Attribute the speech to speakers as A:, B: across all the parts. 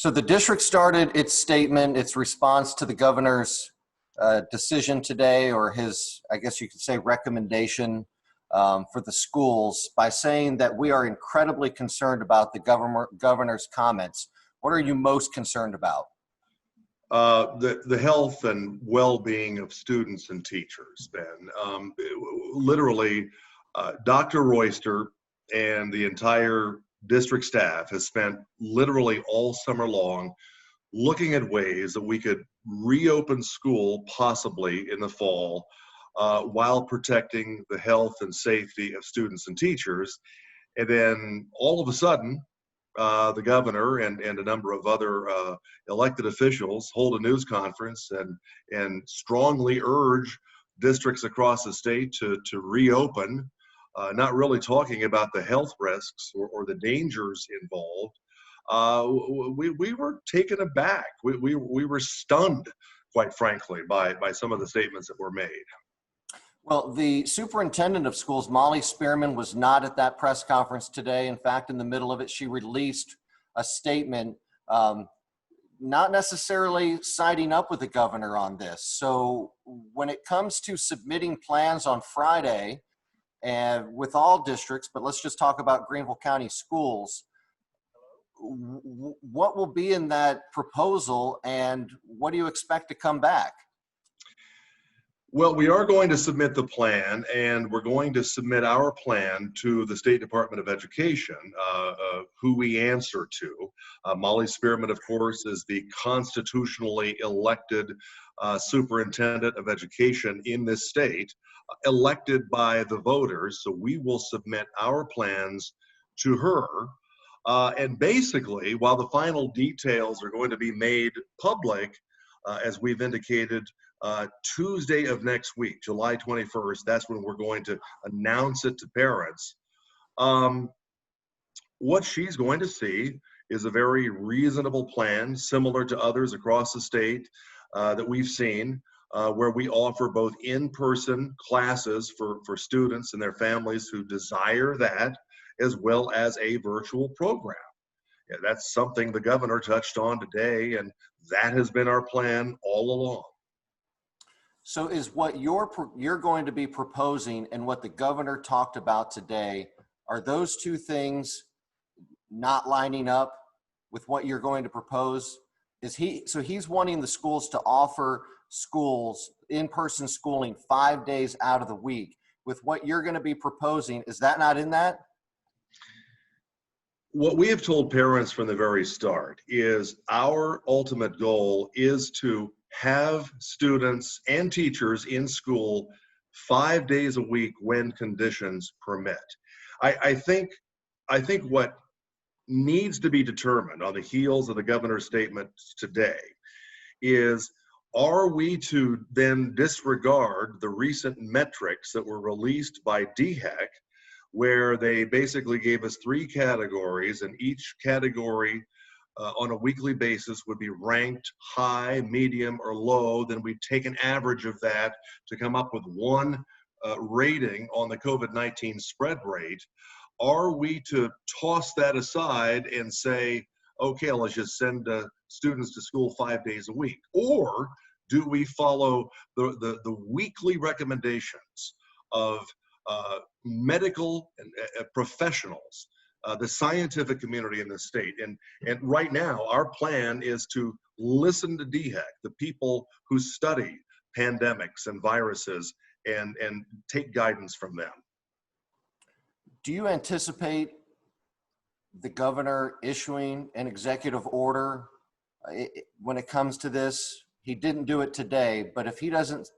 A: So the district started its statement, its response to the governor's decision today, or his, I guess you could say, recommendation for the schools, by saying that we are incredibly concerned about the governor's comments. What are you most concerned about?
B: The health and well-being of students and teachers, Ben. Literally, Dr. Royster and the entire district staff has spent literally all summer long looking at ways that we could reopen school possibly in the fall while protecting the health and safety of students and teachers. And then all of a sudden, the governor and a number of other elected officials hold a news conference and strongly urge districts across the state to reopen, not really talking about the health risks or the dangers involved. We were taken aback. We were stunned, quite frankly, by some of the statements that were made.
A: Well, the superintendent of schools, Molly Spearman, was not at that press conference today. In fact, in the middle of it, she released a statement, not necessarily siding up with the governor on this. So when it comes to submitting plans on Friday, and with all districts, but let's just talk about Greenville County Schools, what will be in that proposal and what do you expect to come back?
B: Well, we are going to submit the plan, and we're going to submit our plan to the State Department of Education, who we answer to. Molly Spearman, of course, is the constitutionally elected superintendent of education in this state, elected by the voters. So we will submit our plans to her. And basically, while the final details are going to be made public, as we've indicated, Tuesday of next week, July 21st, that's when we're going to announce it to parents. What she's going to see is a very reasonable plan, similar to others across the state that we've seen, where we offer both in-person classes for students and their families who desire that, as well as a virtual program. Yeah, that's something the governor touched on today, and that has been our plan all along.
A: So is what you're going to be proposing and what the governor talked about today, are those two things not lining up with what you're going to propose? So he's wanting the schools to offer schools in-person schooling 5 days out of the week. With what you're going to be proposing, is that not in that?
B: What we have told parents from the very start is our ultimate goal is to have students and teachers in school 5 days a week when conditions permit. I think what needs to be determined on the heels of the governor's statement today is, are we to then disregard the recent metrics that were released by DHEC, where they basically gave us 3 categories, and each category on a weekly basis would be ranked high, medium, or low. Then we take an average of that to come up with one rating on the COVID-19 spread rate. Are we to toss that aside and say, okay, let's just send students to school 5 days a week? Or do we follow the weekly recommendations of medical and professionals, the scientific community in this state? And right now, our plan is to listen to DHEC, the people who study pandemics and viruses, and take guidance from them.
A: Do you anticipate the governor issuing an executive order when it comes to this? He didn't do it today, but if he doesn't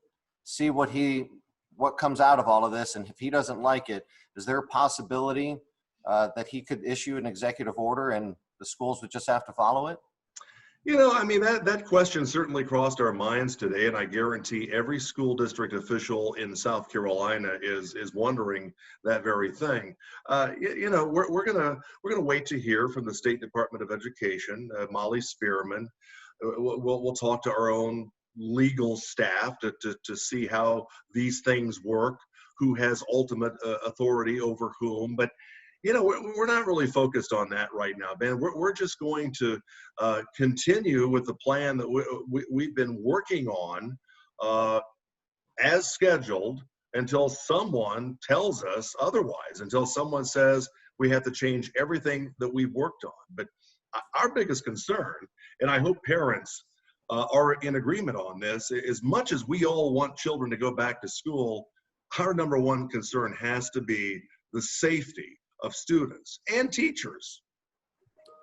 A: see what comes out of all of this, and if he doesn't like it, is there a possibility that he could issue an executive order and the schools would just have to follow it?
B: You know, I mean, that question certainly crossed our minds today, and I guarantee every school district official in South Carolina is wondering that very thing. You know, we're gonna wait to hear from the State Department of Education, Molly Spearman. We'll talk to our own legal staff to see how these things work, who has ultimate authority over whom. But You know, we're not really focused on that right now, Ben. We're just going to continue with the plan that we've been working on as scheduled until someone tells us otherwise, until someone says we have to change everything that we've worked on. But our biggest concern, and I hope parents are in agreement on this, as much as we all want children to go back to school, our number one concern has to be the safety of students and teachers.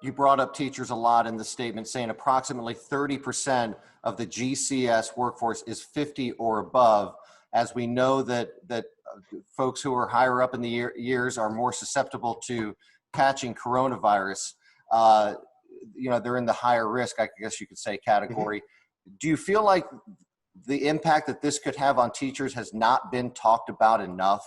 A: You brought up teachers a lot in the statement, saying approximately 30% of the GCS workforce is 50 or above, as we know that folks who are higher up in the years are more susceptible to catching coronavirus. You know, they're in the higher risk, I guess you could say, category. Mm-hmm. Do you feel like the impact that this could have on teachers has not been talked about enough?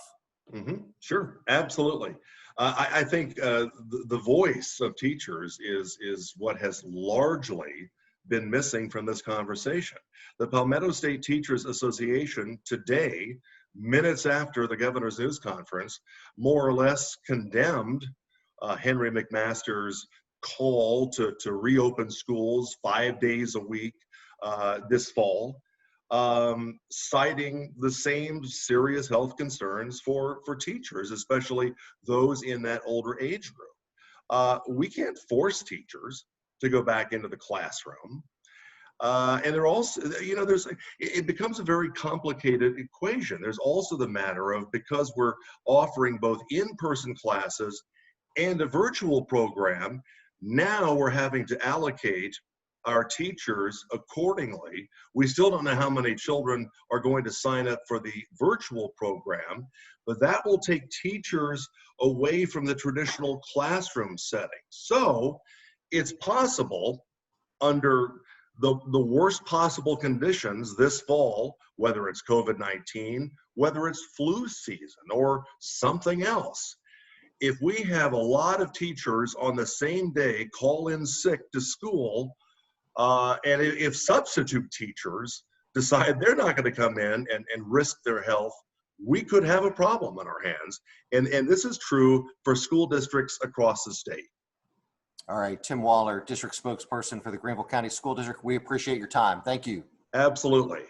B: Mm-hmm. Sure, absolutely. I think the voice of teachers is what has largely been missing from this conversation. The Palmetto State Teachers Association today, minutes after the governor's news conference, more or less condemned Henry McMaster's call to reopen schools 5 days a week this fall, citing the same serious health concerns for teachers, especially those in that older age group. We can't force teachers to go back into the classroom. And they're also, you know, it becomes a very complicated equation. There's also the matter of, because we're offering both in-person classes and a virtual program, now we're having to allocate our teachers accordingly. We still don't know how many children are going to sign up for the virtual program, but that will take teachers away from the traditional classroom setting. So it's possible, under the worst possible conditions this fall, whether it's COVID-19, whether it's flu season or something else, if we have a lot of teachers on the same day call in sick to school, and if substitute teachers decide they're not going to come in and risk their health, we could have a problem on our hands. And this is true for school districts across the state.
A: All right, Tim Waller, district spokesperson for the Greenville County School District. We appreciate your time. Thank you.
B: Absolutely.